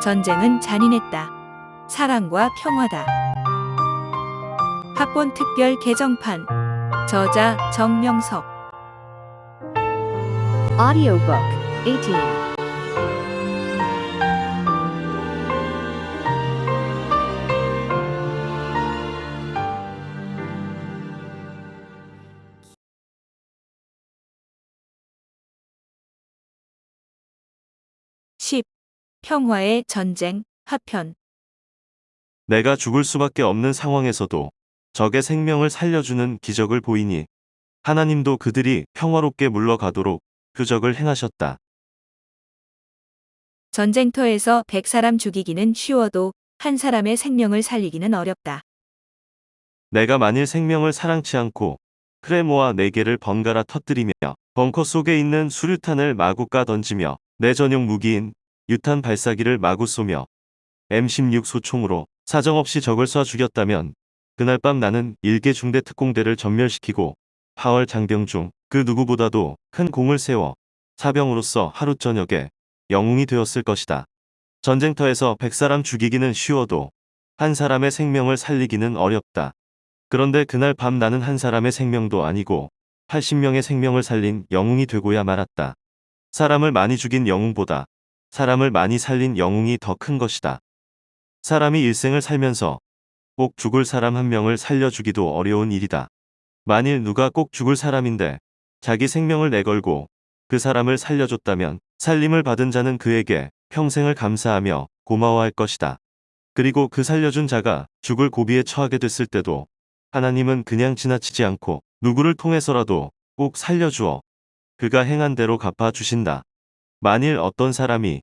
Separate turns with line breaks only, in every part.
전쟁은 잔인했다. 사랑과 평화다. 학본 특별 개정판. 저자 정명석.
Audiobook 18.
평화의 전쟁 하편.
내가 죽을 수밖에 없는 상황에서도 적의 생명을 살려주는 기적을 보이니 하나님도 그들이 평화롭게 물러가도록 표적을 행하셨다.
전쟁터에서 100사람 죽이기는 쉬워도 한 사람의 생명을 살리기는 어렵다.
내가 만일 생명을 사랑치 않고 크레모아 4개를 번갈아 터뜨리며 벙커 속에 있는 수류탄을 마구 까 던지며 내 전용 무기인 유탄 발사기를 마구 쏘며 M16 소총으로 사정없이 적을 쏴 죽였다면 그날 밤 나는 일개 중대 특공대를 전멸시키고 파월 장병 중 그 누구보다도 큰 공을 세워 사병으로서 하루 저녁에 영웅이 되었을 것이다. 전쟁터에서 100사람 죽이기는 쉬워도 한 사람의 생명을 살리기는 어렵다. 그런데 그날 밤 나는 한 사람의 생명도 아니고 80명의 생명을 살린 영웅이 되고야 말았다. 사람을 많이 죽인 영웅보다 사람을 많이 살린 영웅이 더 큰 것이다. 사람이 일생을 살면서 꼭 죽을 사람 한 명을 살려주기도 어려운 일이다. 만일 누가 꼭 죽을 사람인데 자기 생명을 내걸고 그 사람을 살려줬다면 살림을 받은 자는 그에게 평생을 감사하며 고마워할 것이다. 그리고 그 살려준 자가 죽을 고비에 처하게 됐을 때도 하나님은 그냥 지나치지 않고 누구를 통해서라도 꼭 살려주어 그가 행한 대로 갚아주신다. 만일 어떤 사람이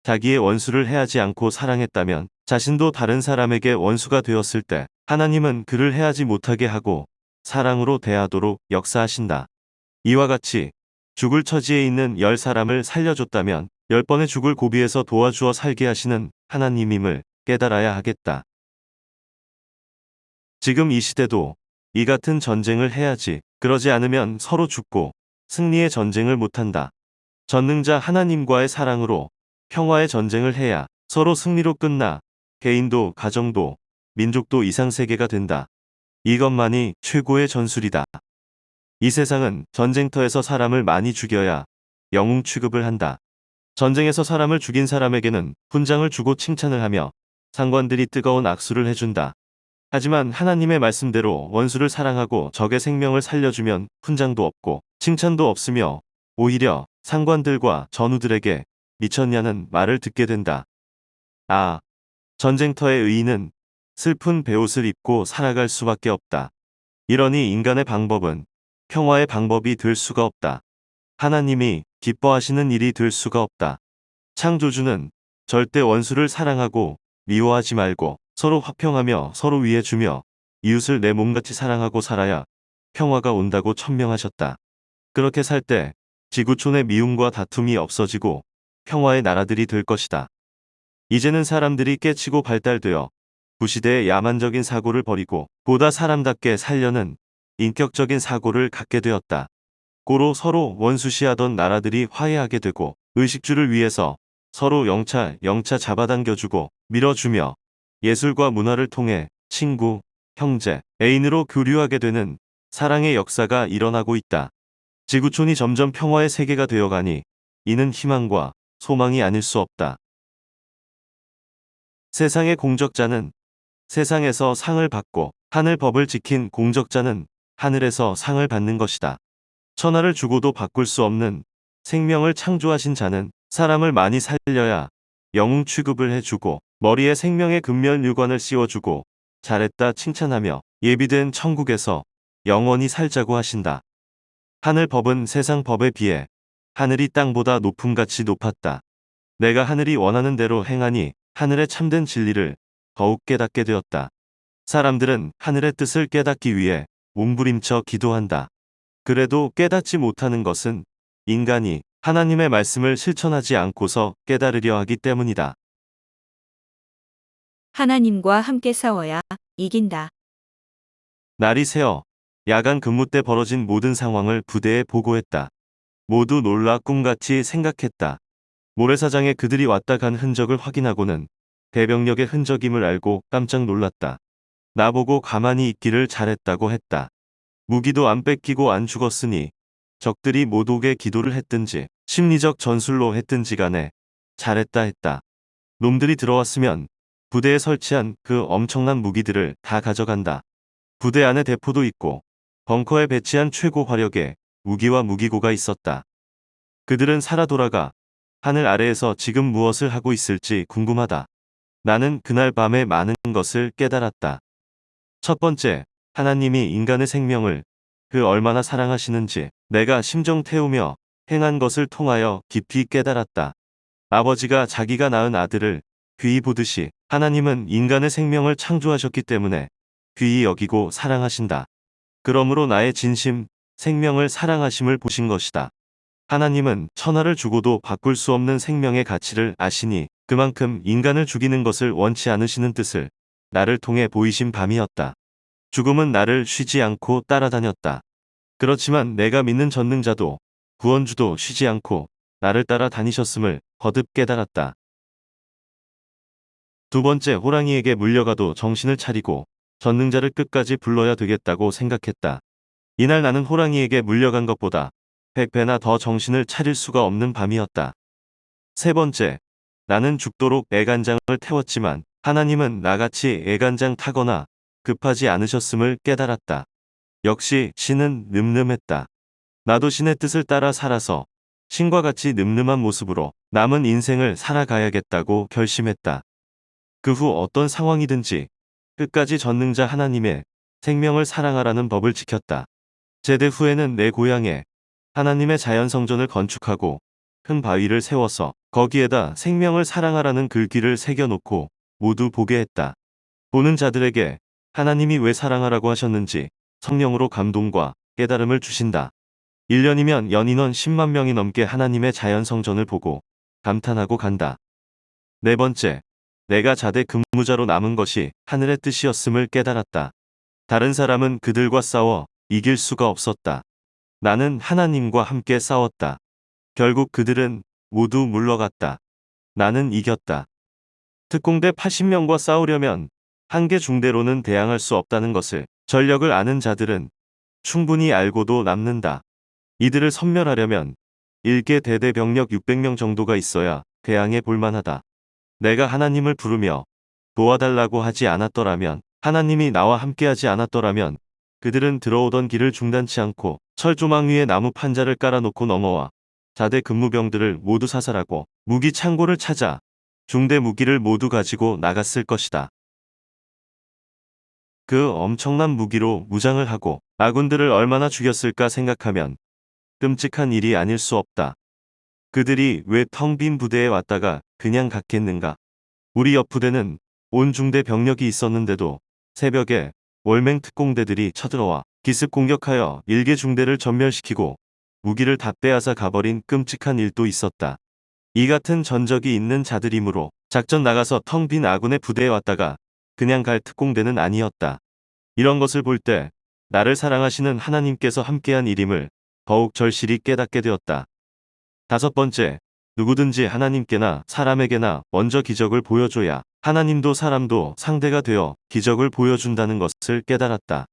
자기의 원수를 해하지 않고 사랑했다면 자신도 다른 사람에게 원수가 되었을 때 하나님은 그를 해하지 못하게 하고 사랑으로 대하도록 역사하신다. 이와 같이 죽을 처지에 있는 10사람을 살려줬다면 10번의 죽을 고비에서 도와주어 살게 하시는 하나님임을 깨달아야 하겠다. 지금 이 시대도 이 같은 전쟁을 해야지. 그러지 않으면 서로 죽고 승리의 전쟁을 못한다. 전능자 하나님과의 사랑으로 평화의 전쟁을 해야 서로 승리로 끝나 개인도 가정도 민족도 이상세계가 된다. 이것만이 최고의 전술이다. 이 세상은 전쟁터에서 사람을 많이 죽여야 영웅 취급을 한다. 전쟁에서 사람을 죽인 사람에게는 훈장을 주고 칭찬을 하며 상관들이 뜨거운 악수를 해준다. 하지만 하나님의 말씀대로 원수를 사랑하고 적의 생명을 살려주면 훈장도 없고 칭찬도 없으며 오히려 상관들과 전우들에게 미쳤냐는 말을 듣게 된다. 전쟁터의 의인은 슬픈 베옷을 입고 살아갈 수밖에 없다. 이러니 인간의 방법은 평화의 방법이 될 수가 없다. 하나님이 기뻐하시는 일이 될 수가 없다. 창조주는 절대 원수를 사랑하고 미워하지 말고 서로 화평하며 서로 위해 주며 이웃을 내 몸같이 사랑하고 살아야 평화가 온다고 천명하셨다. 그렇게 살 때 지구촌의 미움과 다툼이 없어지고 평화의 나라들이 될 것이다. 이제는 사람들이 깨치고 발달되어 구시대의 야만적인 사고를 버리고 보다 사람답게 살려는 인격적인 사고를 갖게 되었다. 고로 서로 원수시하던 나라들이 화해하게 되고 의식주를 위해서 서로 영차 잡아당겨주고 밀어주며 예술과 문화를 통해 친구, 형제, 애인으로 교류하게 되는 사랑의 역사가 일어나고 있다. 지구촌이 점점 평화의 세계가 되어가니 이는 희망과 소망이 아닐 수 없다. 세상의 공적자는 세상에서 상을 받고 하늘 법을 지킨 공적자는 하늘에서 상을 받는 것이다. 천하를 주고도 바꿀 수 없는 생명을 창조하신 자는 사람을 많이 살려야 영웅 취급을 해주고 머리에 생명의 근면유관을 씌워주고 잘했다 칭찬하며 예비된 천국에서 영원히 살자고 하신다. 하늘 법은 세상 법에 비해 하늘이 땅보다 높음같이 높았다. 내가 하늘이 원하는 대로 행하니 하늘의 참된 진리를 더욱 깨닫게 되었다. 사람들은 하늘의 뜻을 깨닫기 위해 몸부림쳐 기도한다. 그래도 깨닫지 못하는 것은 인간이 하나님의 말씀을 실천하지 않고서 깨달으려 하기 때문이다.
하나님과 함께 싸워야 이긴다.
날이 새어 야간 근무 때 벌어진 모든 상황을 부대에 보고했다. 모두 놀라 꿈같이 생각했다. 모래사장에 그들이 왔다 간 흔적을 확인하고는 대병력의 흔적임을 알고 깜짝 놀랐다. 나보고 가만히 있기를 잘했다고 했다. 무기도 안 뺏기고 안 죽었으니 적들이 못 오게 기도를 했든지 심리적 전술로 했든지 간에 잘했다 했다. 놈들이 들어왔으면 부대에 설치한 그 엄청난 무기들을 다 가져간다. 부대 안에 대포도 있고 벙커에 배치한 최고 화력의 무기와 무기고가 있었다. 그들은 살아 돌아가 하늘 아래에서 지금 무엇을 하고 있을지 궁금하다. 나는 그날 밤에 많은 것을 깨달았다. 첫 번째, 하나님이 인간의 생명을 그 얼마나 사랑하시는지 내가 심정 태우며 행한 것을 통하여 깊이 깨달았다. 아버지가 자기가 낳은 아들을 귀히 보듯이 하나님은 인간의 생명을 창조하셨기 때문에 귀히 여기고 사랑하신다. 그러므로 나의 진심, 생명을 사랑하심을 보신 것이다. 하나님은 천하를 주고도 바꿀 수 없는 생명의 가치를 아시니 그만큼 인간을 죽이는 것을 원치 않으시는 뜻을 나를 통해 보이신 밤이었다. 죽음은 나를 쉬지 않고 따라다녔다. 그렇지만 내가 믿는 전능자도 구원주도 쉬지 않고 나를 따라 다니셨음을 거듭 깨달았다. 두 번째, 호랑이에게 물려가도 정신을 차리고 전능자를 끝까지 불러야 되겠다고 생각했다. 이날 나는 호랑이에게 물려간 것보다 100배나 더 정신을 차릴 수가 없는 밤이었다. 세 번째, 나는 죽도록 애간장을 태웠지만 하나님은 나같이 애간장 타거나 급하지 않으셨음을 깨달았다. 역시 신은 늠름했다. 나도 신의 뜻을 따라 살아서 신과 같이 늠름한 모습으로 남은 인생을 살아가야겠다고 결심했다. 그 후 어떤 상황이든지 끝까지 전능자 하나님의 생명을 사랑하라는 법을 지켰다. 제대 후에는 내 고향에 하나님의 자연성전을 건축하고 큰 바위를 세워서 거기에다 생명을 사랑하라는 글귀를 새겨놓고 모두 보게 했다. 보는 자들에게 하나님이 왜 사랑하라고 하셨는지 성령으로 감동과 깨달음을 주신다. 1년이면 연인원 10만 명이 넘게 하나님의 자연성전을 보고 감탄하고 간다. 네 번째, 내가 자대 근무자로 남은 것이 하늘의 뜻이었음을 깨달았다. 다른 사람은 그들과 싸워 이길 수가 없었다. 나는 하나님과 함께 싸웠다. 결국 그들은 모두 물러갔다. 나는 이겼다. 특공대 80명과 싸우려면 한 개 중대로는 대항할 수 없다는 것을 전력을 아는 자들은 충분히 알고도 남는다. 이들을 섬멸하려면 1개 대대 병력 600명 정도가 있어야 대항해 볼만하다. 내가 하나님을 부르며 도와달라고 하지 않았더라면, 하나님이 나와 함께하지 않았더라면 그들은 들어오던 길을 중단치 않고 철조망 위에 나무 판자를 깔아놓고 넘어와 자대 근무병들을 모두 사살하고 무기 창고를 찾아 중대 무기를 모두 가지고 나갔을 것이다. 그 엄청난 무기로 무장을 하고 아군들을 얼마나 죽였을까 생각하면 끔찍한 일이 아닐 수 없다. 그들이 왜 텅 빈 부대에 왔다가 그냥 갔겠는가? 우리 옆 부대는 온 중대 병력이 있었는데도 새벽에 월맹 특공대들이 쳐들어와 기습 공격하여 1개 중대를 전멸시키고 무기를 다 빼앗아 가버린 끔찍한 일도 있었다. 이 같은 전적이 있는 자들이므로 작전 나가서 텅 빈 아군의 부대에 왔다가 그냥 갈 특공대는 아니었다. 이런 것을 볼 때 나를 사랑하시는 하나님께서 함께한 일임을 더욱 절실히 깨닫게 되었다. 다섯 번째, 누구든지 하나님께나 사람에게나 먼저 기적을 보여줘야 하나님도 사람도 상대가 되어 기적을 보여준다는 것을 깨달았다.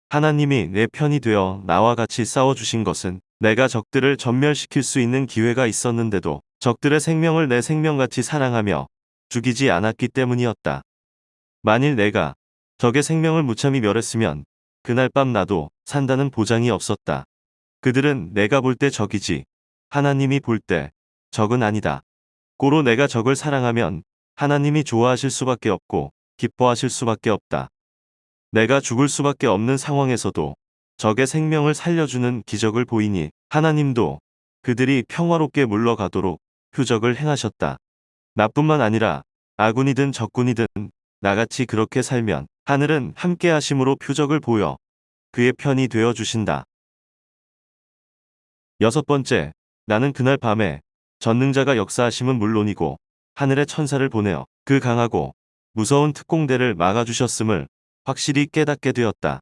하나님이 내 편이 되어 나와 같이 싸워주신 것은 내가 적들을 전멸시킬 수 있는 기회가 있었는데도 적들의 생명을 내 생명같이 사랑하며 죽이지 않았기 때문이었다. 만일 내가 적의 생명을 무참히 멸했으면 그날 밤 나도 산다는 보장이 없었다. 그들은 내가 볼 때 적이지 하나님이 볼 때 적은 아니다. 고로 내가 적을 사랑하면 하나님이 좋아하실 수밖에 없고 기뻐하실 수밖에 없다. 내가 죽을 수밖에 없는 상황에서도 적의 생명을 살려주는 기적을 보이니 하나님도 그들이 평화롭게 물러가도록 표적을 행하셨다. 나뿐만 아니라 아군이든 적군이든 나같이 그렇게 살면 하늘은 함께 하심으로 표적을 보여 그의 편이 되어 주신다. 여섯 번째, 나는 그날 밤에 전능자가 역사하심은 물론이고 하늘의 천사를 보내어 그 강하고 무서운 특공대를 막아주셨음을 확실히 깨닫게 되었다.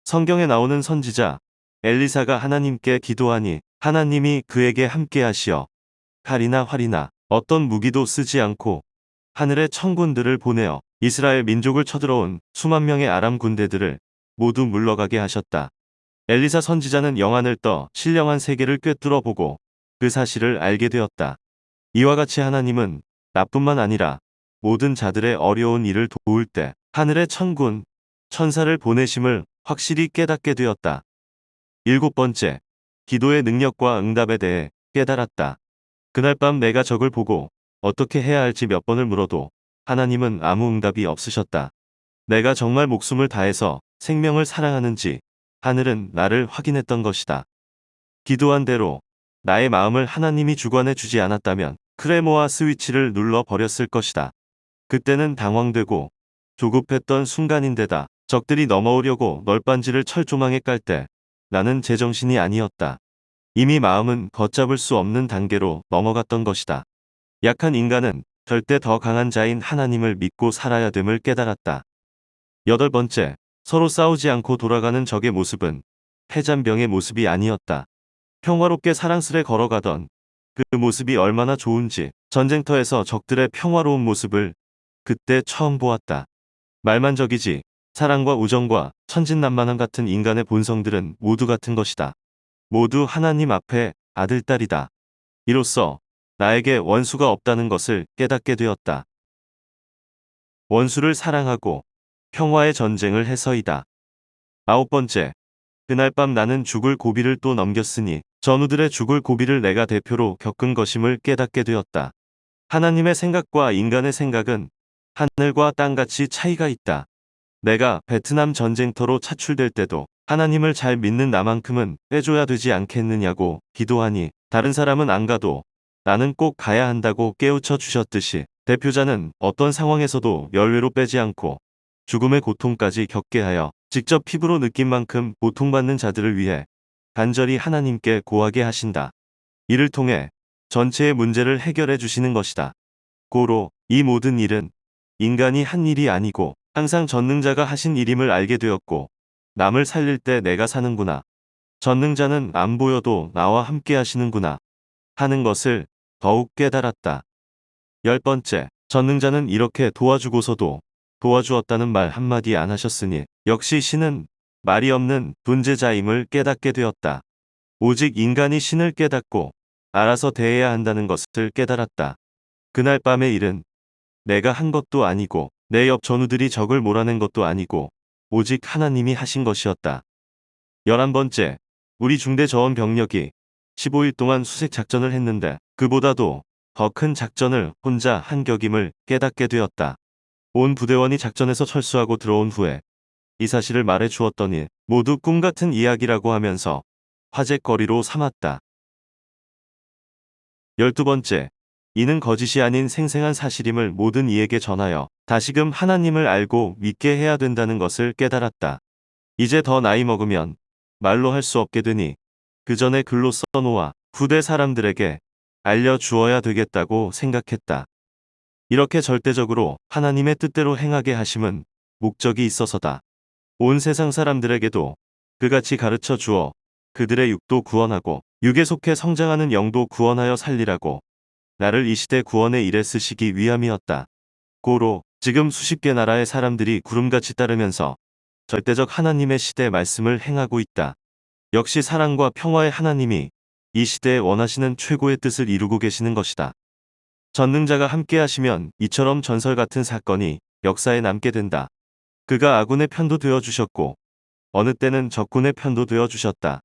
성경에 나오는 선지자 엘리사가 하나님께 기도하니 하나님이 그에게 함께 하시어 칼이나 활이나 어떤 무기도 쓰지 않고 하늘의 천군들을 보내어 이스라엘 민족을 쳐들어온 수만 명의 아람 군대들을 모두 물러가게 하셨다. 엘리사 선지자는 영안을 떠 신령한 세계를 꿰뚫어 보고 그 사실을 알게 되었다. 이와 같이 하나님은 나뿐만 아니라 모든 자들의 어려운 일을 도울 때 하늘의 천군, 천사를 보내심을 확실히 깨닫게 되었다. 7번째, 기도의 능력과 응답에 대해 깨달았다. 그날 밤 내가 적을 보고 어떻게 해야 할지 몇 번을 물어도 하나님은 아무 응답이 없으셨다. 내가 정말 목숨을 다해서 생명을 사랑하는지 하늘은 나를 확인했던 것이다. 기도한 대로 나의 마음을 하나님이 주관해 주지 않았다면 크레모아 스위치를 눌러 버렸을 것이다. 그때는 당황되고 조급했던 순간인데다 적들이 넘어오려고 널빤지를 철조망에 깔 때 나는 제정신이 아니었다. 이미 마음은 걷잡을 수 없는 단계로 넘어갔던 것이다. 약한 인간은 절대 더 강한 자인 하나님을 믿고 살아야 됨을 깨달았다. 8번째, 서로 싸우지 않고 돌아가는 적의 모습은 패잔병의 모습이 아니었다. 평화롭게 사랑스레 걸어가던 그 모습이 얼마나 좋은지 전쟁터에서 적들의 평화로운 모습을 그때 처음 보았다. 말만적이지 사랑과 우정과 천진난만함 같은 인간의 본성들은 모두 같은 것이다. 모두 하나님 앞에 아들딸이다. 이로써 나에게 원수가 없다는 것을 깨닫게 되었다. 원수를 사랑하고 평화의 전쟁을 해서이다. 9번째, 그날 밤 나는 죽을 고비를 또 넘겼으니 전우들의 죽을 고비를 내가 대표로 겪은 것임을 깨닫게 되었다. 하나님의 생각과 인간의 생각은 하늘과 땅같이 차이가 있다. 내가 베트남 전쟁터로 차출될 때도 하나님을 잘 믿는 나만큼은 빼줘야 되지 않겠느냐고 기도하니 다른 사람은 안 가도 나는 꼭 가야 한다고 깨우쳐 주셨듯이 대표자는 어떤 상황에서도 열외로 빼지 않고 죽음의 고통까지 겪게 하여 직접 피부로 느낀 만큼 고통받는 자들을 위해 간절히 하나님께 고하게 하신다. 이를 통해 전체의 문제를 해결해 주시는 것이다. 고로 이 모든 일은 인간이 한 일이 아니고 항상 전능자가 하신 일임을 알게 되었고 남을 살릴 때 내가 사는구나. 전능자는 안 보여도 나와 함께 하시는구나 하는 것을 더욱 깨달았다. 10번째, 전능자는 이렇게 도와주고서도 도와주었다는 말 한마디 안 하셨으니 역시 신은 말이 없는 존재자임을 깨닫게 되었다. 오직 인간이 신을 깨닫고 알아서 대해야 한다는 것을 깨달았다. 그날 밤의 일은 내가 한 것도 아니고 내 옆 전우들이 적을 몰아낸 것도 아니고 오직 하나님이 하신 것이었다. 11번째, 우리 중대 저원 병력이 15일 동안 수색 작전을 했는데 그보다도 더 큰 작전을 혼자 한 격임을 깨닫게 되었다. 온 부대원이 작전에서 철수하고 들어온 후에 이 사실을 말해 주었더니 모두 꿈같은 이야기라고 하면서 화제거리로 삼았다. 12번째, 이는 거짓이 아닌 생생한 사실임을 모든 이에게 전하여 다시금 하나님을 알고 믿게 해야 된다는 것을 깨달았다. 이제 더 나이 먹으면 말로 할 수 없게 되니 그 전에 글로 써놓아 후대 사람들에게 알려주어야 되겠다고 생각했다. 이렇게 절대적으로 하나님의 뜻대로 행하게 하심은 목적이 있어서다. 온 세상 사람들에게도 그같이 가르쳐 주어 그들의 육도 구원하고 육에 속해 성장하는 영도 구원하여 살리라고 나를 이 시대 구원의 일에 쓰시기 위함이었다. 고로 지금 수십 개 나라의 사람들이 구름같이 따르면서 절대적 하나님의 시대 말씀을 행하고 있다. 역시 사랑과 평화의 하나님이 이 시대에 원하시는 최고의 뜻을 이루고 계시는 것이다. 전능자가 함께 하시면 이처럼 전설 같은 사건이 역사에 남게 된다. 그가 아군의 편도 되어 주셨고 어느 때는 적군의 편도 되어 주셨다.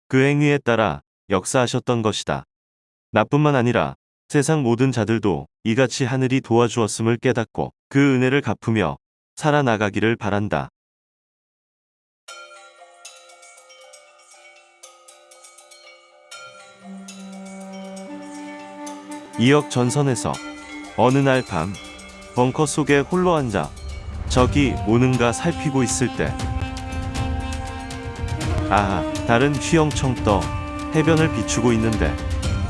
그 행위에 따라 역사하셨던 것이다. 나뿐만 아니라 세상 모든 자들도 이같이 하늘이 도와주었음을 깨닫고 그 은혜를 갚으며 살아나가기를 바란다. 이역 전선에서 어느 날 밤 벙커 속에 홀로 앉아 적이 오는가 살피고 있을 때 아하, 달은 휘영청 떠 해변을 비추고 있는데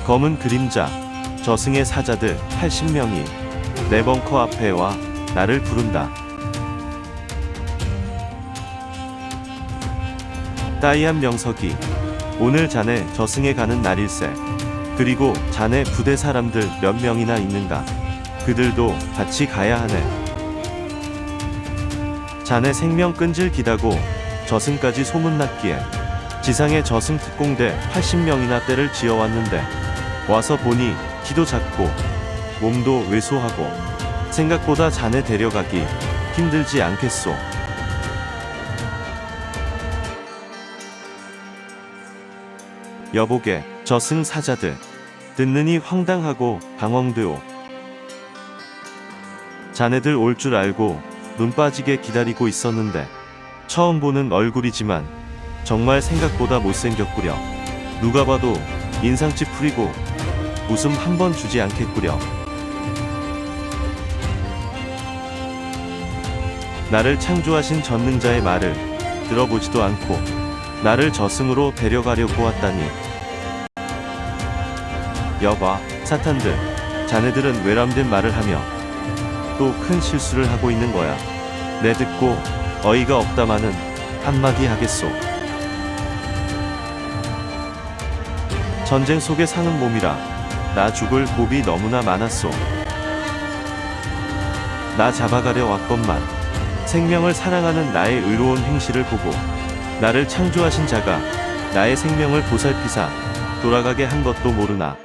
검은 그림자 저승의 사자들 80명이 내 벙커 앞에 와 나를 부른다. 따이한 명석이 오늘 자네 저승에 가는 날일세. 그리고 자네 부대 사람들 몇 명이나 있는가? 그들도 같이 가야 하네. 자네 생명 끈질 기다고 저승까지 소문났기에 지상에 저승 특공대 80명이나 떼를 지어왔는데 와서 보니 키도 작고 몸도 왜소하고 생각보다 자네 데려가기 힘들지 않겠소. 여보게 저승 사자들 듣느니 황당하고 방황되오. 자네들 올 줄 알고 눈 빠지게 기다리고 있었는데 처음 보는 얼굴이지만 정말 생각보다 못생겼구려. 누가 봐도 인상 찌푸리고 웃음 한 번 주지 않겠구려. 나를 창조하신 전능자의 말을 들어보지도 않고 나를 저승으로 데려가려고 왔다니. 여봐 사탄들, 자네들은 외람된 말을 하며 또 큰 실수를 하고 있는 거야. 내 듣고 어이가 없다마는 한마디 하겠소. 전쟁 속에 사는 몸이라 나 죽을 곱이 너무나 많았소. 나 잡아가려 왔건만 생명을 사랑하는 나의 의로운 행실을 보고 나를 창조하신 자가 나의 생명을 보살피사 돌아가게 한 것도 모르나.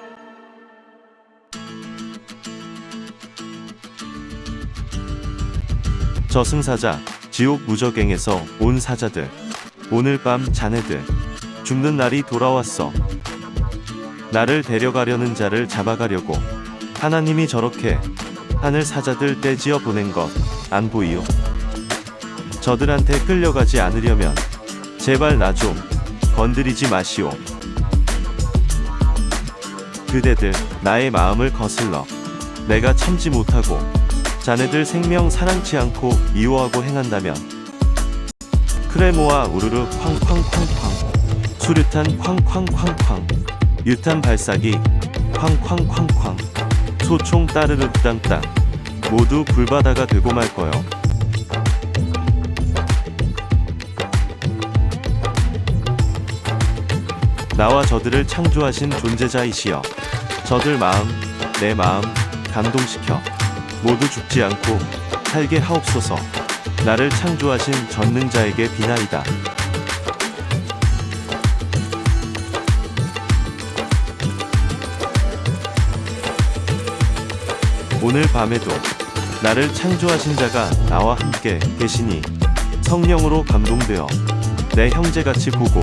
저승사자, 지옥 무저갱에서 온 사자들, 오늘 밤 자네들 죽는 날이 돌아왔어. 나를 데려가려는 자를 잡아가려고 하나님이 저렇게 하늘 사자들 떼지어 보낸 것 안 보이요? 저들한테 끌려가지 않으려면 제발 나 좀 건드리지 마시오. 그대들 나의 마음을 거슬러 내가 참지 못하고 자네들 생명 사랑치 않고 미워하고 행한다면 크레모아 우르르 쾅쾅쾅쾅, 수류탄 쾅쾅쾅쾅, 유탄 발사기 쾅쾅쾅쾅, 소총 따르르 땅땅 모두 불바다가 되고 말 거요. 나와 저들을 창조하신 존재자이시여, 저들 마음, 내 마음 감동시켜 모두 죽지 않고 살게 하옵소서. 나를 창조하신 전능자에게 비나이다. 오늘 밤에도 나를 창조하신 자가 나와 함께 계시니 성령으로 감동되어 내 형제같이 보고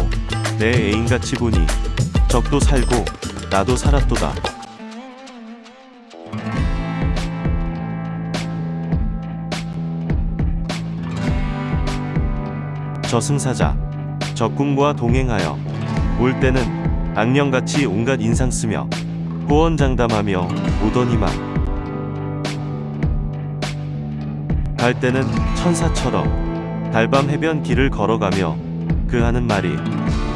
내 애인같이 보니 적도 살고 나도 살았도다. 저승사자, 적군과 동행하여 올 때는 악령같이 온갖 인상 쓰며 호언장담하며 오더니만 갈 때는 천사처럼 달밤 해변 길을 걸어가며 그 하는 말이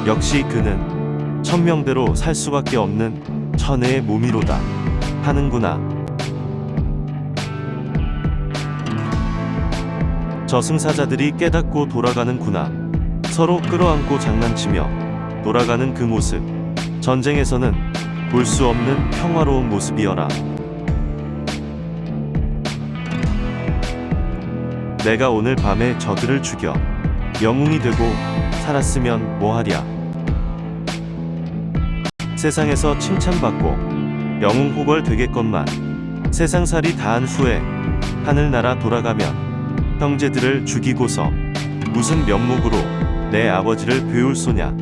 역시 그는 천명대로 살 수밖에 없는 천혜의 몸이로다 하는구나. 저승사자들이 깨닫고 돌아가는구나. 서로 끌어안고 장난치며 돌아가는 그 모습, 전쟁에서는 볼 수 없는 평화로운 모습이여라. 내가 오늘 밤에 저들을 죽여 영웅이 되고 살았으면 뭐하랴. 세상에서 칭찬받고 영웅 호걸 되겠건만 세상살이 다한 후에 하늘나라 돌아가면 형제들을 죽이고서 무슨 면목으로 내 아버지를 배울 소냐.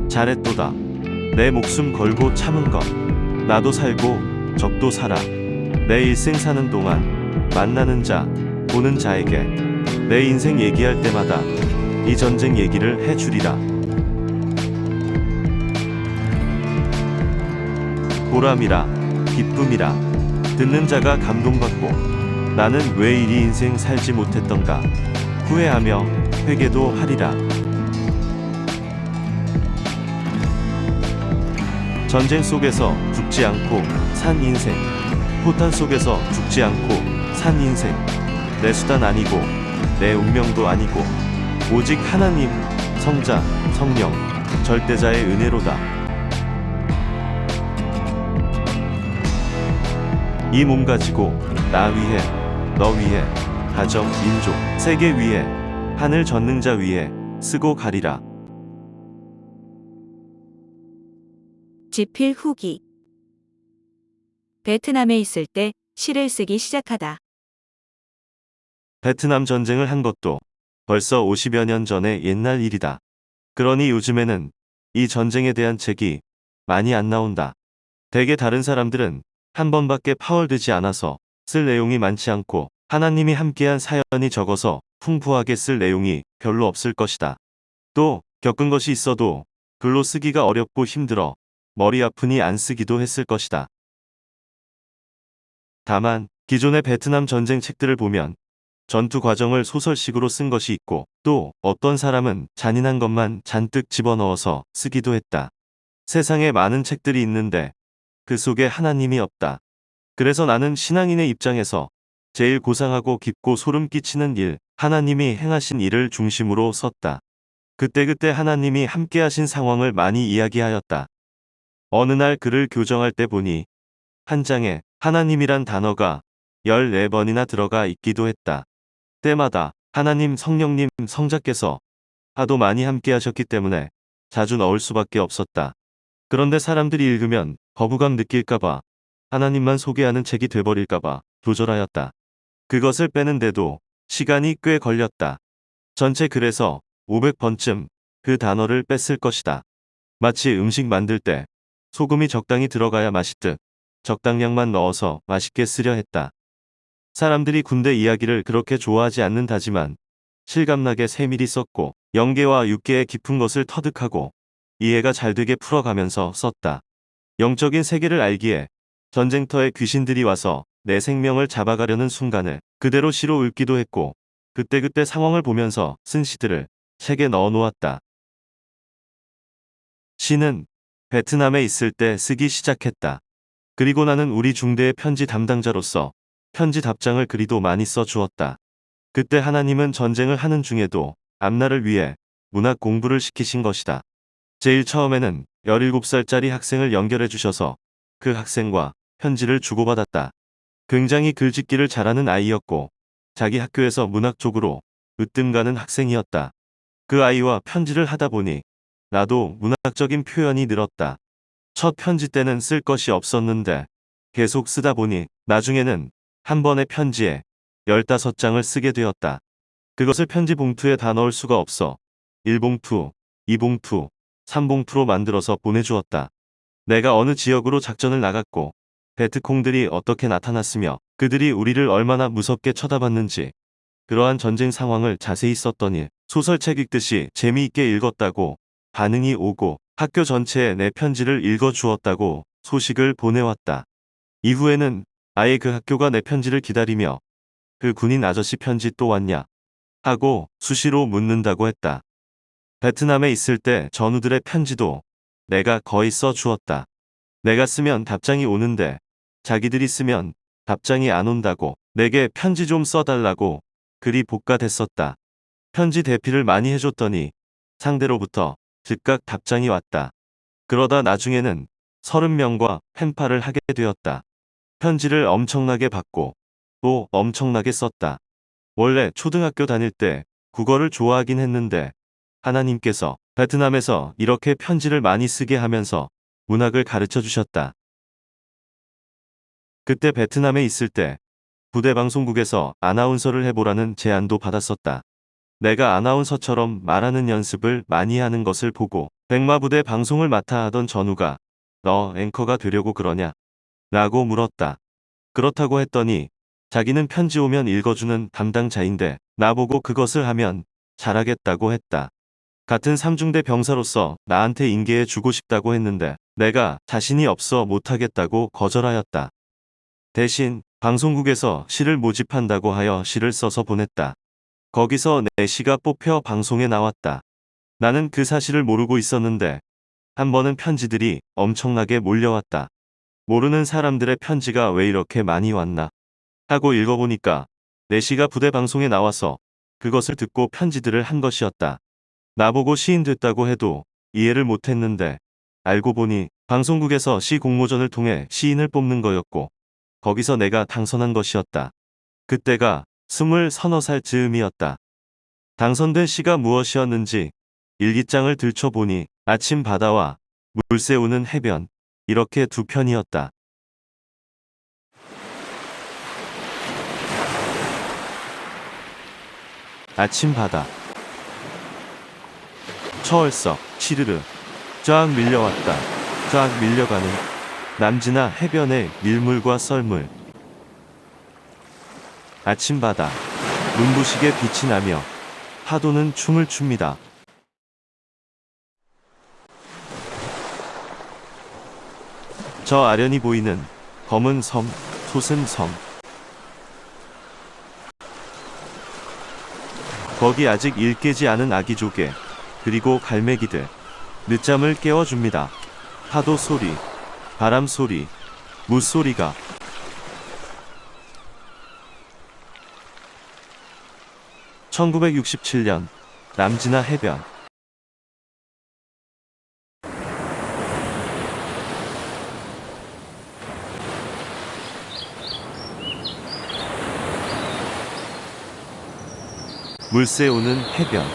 잘했도다. 내 목숨 걸고 참은 것. 나도 살고 적도 살아. 내 일생 사는 동안 만나는 자, 보는 자에게 내 인생 얘기할 때마다 이 전쟁 얘기를 해주리라. 보람이라, 기쁨이라, 듣는 자가 감동받고 나는 왜 이리 인생 살지 못했던가 후회하며 회개도 하리라. 전쟁 속에서 죽지 않고 산 인생, 포탄 속에서 죽지 않고 산 인생, 내 수단 아니고 내 운명도 아니고 오직 하나님, 성자, 성령, 절대자의 은혜로다. 이 몸 가지고 나 위해, 너 위해, 가정, 민족, 세계 위해, 하늘 전능자 위해 쓰고 가리라.
지필 후기. 베트남에 있을 때 시를 쓰기 시작하다.
베트남 전쟁을 한 것도 벌써 50여 년 전의 옛날 일이다. 그러니 요즘에는 이 전쟁에 대한 책이 많이 안 나온다. 대개 다른 사람들은 한 번밖에 파월되지 않아서 쓸 내용이 많지 않고 하나님이 함께한 사연이 적어서 풍부하게 쓸 내용이 별로 없을 것이다. 또 겪은 것이 있어도 글로 쓰기가 어렵고 힘들어 머리 아프니 안 쓰기도 했을 것이다. 다만 기존의 베트남 전쟁 책들을 보면 전투 과정을 소설식으로 쓴 것이 있고 또 어떤 사람은 잔인한 것만 잔뜩 집어넣어서 쓰기도 했다. 세상에 많은 책들이 있는데 그 속에 하나님이 없다. 그래서 나는 신앙인의 입장에서 제일 고상하고 깊고 소름 끼치는 일, 하나님이 행하신 일을 중심으로 썼다. 그때그때 하나님이 함께하신 상황을 많이 이야기하였다. 어느 날 글을 교정할 때 보니 한 장에 하나님이란 단어가 14번이나 들어가 있기도 했다. 때마다 하나님, 성령님, 성자께서 하도 많이 함께하셨기 때문에 자주 넣을 수밖에 없었다. 그런데 사람들이 읽으면 거부감 느낄까봐 하나님만 소개하는 책이 돼버릴까봐 조절하였다. 그것을 빼는데도 시간이 꽤 걸렸다. 전체 글에서 500번쯤 그 단어를 뺐을 것이다. 마치 음식 만들 때 소금이 적당히 들어가야 맛있듯 적당량만 넣어서 맛있게 쓰려 했다. 사람들이 군대 이야기를 그렇게 좋아하지 않는다지만 실감나게 세밀히 썼고 영계와 육계의 깊은 것을 터득하고 이해가 잘 되게 풀어가면서 썼다. 영적인 세계를 알기에 전쟁터에 귀신들이 와서 내 생명을 잡아가려는 순간을 그대로 시로 읊기도 했고 그때그때 상황을 보면서 쓴 시들을 책에 넣어 놓았다. 시는 베트남에 있을 때 쓰기 시작했다. 그리고 나는 우리 중대의 편지 담당자로서 편지 답장을 그리도 많이 써 주었다. 그때 하나님은 전쟁을 하는 중에도 앞날을 위해 문학 공부를 시키신 것이다. 제일 처음에는 17살짜리 학생을 연결해 주셔서 그 학생과 편지를 주고받았다. 굉장히 글짓기를 잘하는 아이였고 자기 학교에서 문학 쪽으로 으뜸 가는 학생이었다. 그 아이와 편지를 하다 보니 나도 문학적인 표현이 늘었다. 첫 편지 때는 쓸 것이 없었는데 계속 쓰다 보니 나중에는 한 번의 편지에 15장을 쓰게 되었다. 그것을 편지 봉투에 다 넣을 수가 없어 1봉투, 2봉투, 3봉투로 만들어서 보내주었다. 내가 어느 지역으로 작전을 나갔고 베트콩들이 어떻게 나타났으며 그들이 우리를 얼마나 무섭게 쳐다봤는지 그러한 전쟁 상황을 자세히 썼더니 소설책 읽듯이 재미있게 읽었다고 반응이 오고 학교 전체에 내 편지를 읽어주었다고 소식을 보내왔다. 이후에는 아예 그 학교가 내 편지를 기다리며 그 군인 아저씨 편지 또 왔냐 하고 수시로 묻는다고 했다. 베트남에 있을 때 전우들의 편지도 내가 거의 써주었다. 내가 쓰면 답장이 오는데 자기들이 쓰면 답장이 안 온다고 내게 편지 좀 써달라고 글이 복가됐었다. 편지 대피를 많이 해줬더니 상대로부터 즉각 답장이 왔다. 그러다 나중에는 30명과 펜팔을 하게 되었다. 편지를 엄청나게 받고 또 엄청나게 썼다. 원래 초등학교 다닐 때 국어를 좋아하긴 했는데 하나님께서 베트남에서 이렇게 편지를 많이 쓰게 하면서 문학을 가르쳐 주셨다. 그때 베트남에 있을 때 부대 방송국에서 아나운서를 해보라는 제안도 받았었다. 내가 아나운서처럼 말하는 연습을 많이 하는 것을 보고 백마부대 방송을 맡아 하던 전우가 너 앵커가 되려고 그러냐? 라고 물었다. 그렇다고 했더니 자기는 편지 오면 읽어주는 담당자인데 나보고 그것을 하면 잘하겠다고 했다. 같은 삼중대 병사로서 나한테 인계해 주고 싶다고 했는데 내가 자신이 없어 못하겠다고 거절하였다. 대신 방송국에서 시를 모집한다고 하여 시를 써서 보냈다. 거기서 내 시가 뽑혀 방송에 나왔다. 나는 그 사실을 모르고 있었는데 한 번은 편지들이 엄청나게 몰려왔다. 모르는 사람들의 편지가 왜 이렇게 많이 왔나 하고 읽어보니까 내 시가 부대 방송에 나와서 그것을 듣고 편지들을 한 것이었다. 나보고 시인 됐다고 해도 이해를 못했는데 알고 보니 방송국에서 시 공모전을 통해 시인을 뽑는 거였고 거기서 내가 당선한 것이었다. 그때가 20서너 살 즈음이었다. 당선된 시가 무엇이었는지 일기장을 들춰보니 아침 바다와 물새 우는 해변 이렇게 두 편이었다. 아침 바다 처얼썩 시르르 쫙 밀려왔다. 쫙 밀려가는 남진아 해변의 밀물과 썰물. 아침 바다 눈부시게 빛이 나며 파도는 춤을 춥니다. 저 아련히 보이는 검은 섬, 솟은 섬. 거기 아직 일 깨지 않은 아기 조개, 그리고 갈매기들. 늦잠을 깨워줍니다. 파도 소리, 바람 소리, 물소리가. (1967년) 남진아 해변. 물새 우는 해변.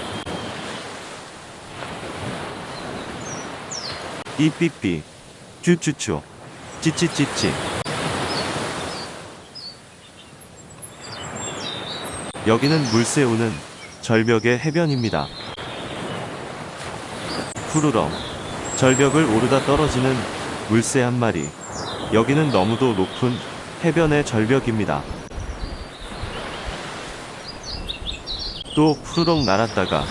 삐삐삐 쭈쭈쭈 찌찌찌찌. 여기는 물새 우는 절벽의 해변입니다. 푸르렁 절벽을 오르다 떨어지는 물새 한 마리. 여기는 너무도 높은 해변의 절벽입니다. 또 푸르렁 날았다가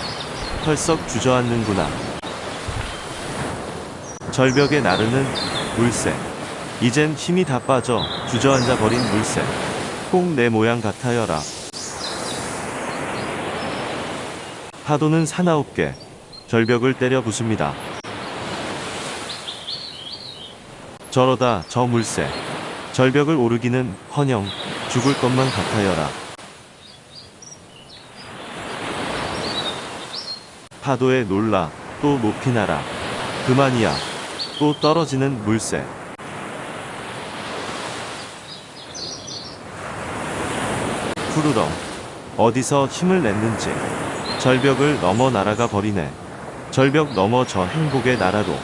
펄썩 주저앉는구나. 절벽에 나르는 물새. 이젠 힘이 다 빠져 주저앉아 버린 물새. 꼭 내 모양 같아여라. 파도는 사나웁게 절벽을 때려 부숩니다. 저러다 저 물새 절벽을 오르기는 커녕 죽을 것만 같아여라. 파도에 놀라 또 높이 날아. 그만이야. 또 떨어지는 물새. 푸르렁 어디서 힘을 냈는지 절벽을 넘어 날아가 버리네. 절벽 넘어 저 행복의 나라로.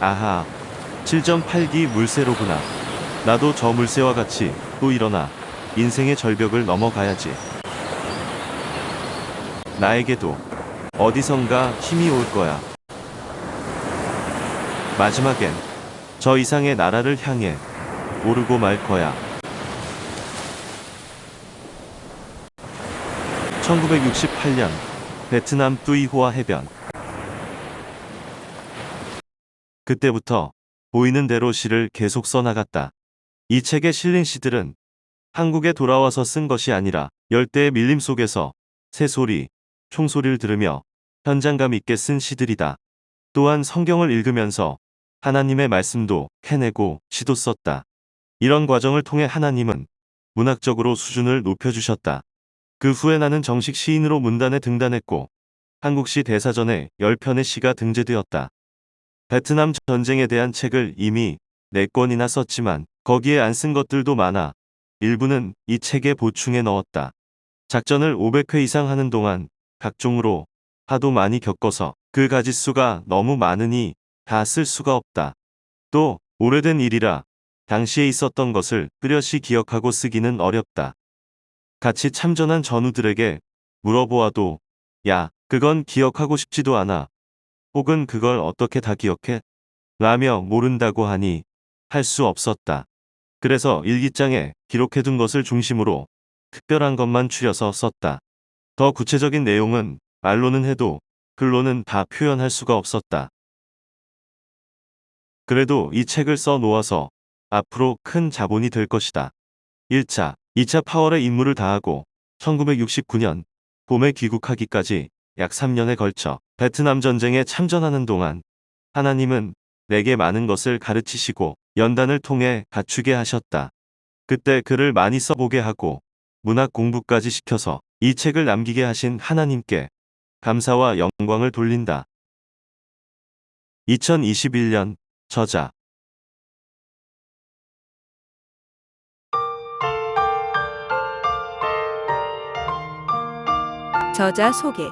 아하 7.8기 물새로구나. 나도 저 물새와 같이 또 일어나 인생의 절벽을 넘어가야지. 나에게도 어디선가 힘이 올 거야. 마지막엔 저 이상의 나라를 향해 오르고 말 거야. 1968년 베트남 뚜이호아 해변. 그때부터 보이는 대로 시를 계속 써나갔다. 이 책에 실린 시들은 한국에 돌아와서 쓴 것이 아니라 열대의 밀림 속에서 새소리, 총소리를 들으며 현장감 있게 쓴 시들이다. 또한 성경을 읽으면서 하나님의 말씀도 캐내고 시도 썼다. 이런 과정을 통해 하나님은 문학적으로 수준을 높여주셨다. 그 후에 나는 정식 시인으로 문단에 등단했고 한국시 대사전에 10편의 시가 등재되었다. 베트남 전쟁에 대한 책을 이미 4권이나 썼지만 거기에 안 쓴 것들도 많아 일부는 이 책에 보충해 넣었다. 작전을 500회 이상 하는 동안 각종으로 하도 많이 겪어서 그 가짓수가 너무 많으니 다 쓸 수가 없다. 또 오래된 일이라 당시에 있었던 것을 뚜렷이 기억하고 쓰기는 어렵다. 같이 참전한 전우들에게 물어보아도 야, 그건 기억하고 싶지도 않아. 혹은 그걸 어떻게 다 기억해? 라며 모른다고 하니 할 수 없었다. 그래서 일기장에 기록해둔 것을 중심으로 특별한 것만 추려서 썼다. 더 구체적인 내용은 말로는 해도 글로는 다 표현할 수가 없었다. 그래도 이 책을 써 놓아서 앞으로 큰 자본이 될 것이다. 1차, 2차 파월의 임무를 다하고 1969년 봄에 귀국하기까지 약 3년에 걸쳐 베트남 전쟁에 참전하는 동안 하나님은 내게 많은 것을 가르치시고 연단을 통해 갖추게 하셨다. 그때 글을 많이 써보게 하고 문학 공부까지 시켜서 이 책을 남기게 하신 하나님께 감사와 영광을 돌린다. 2021년 저자
저자 소개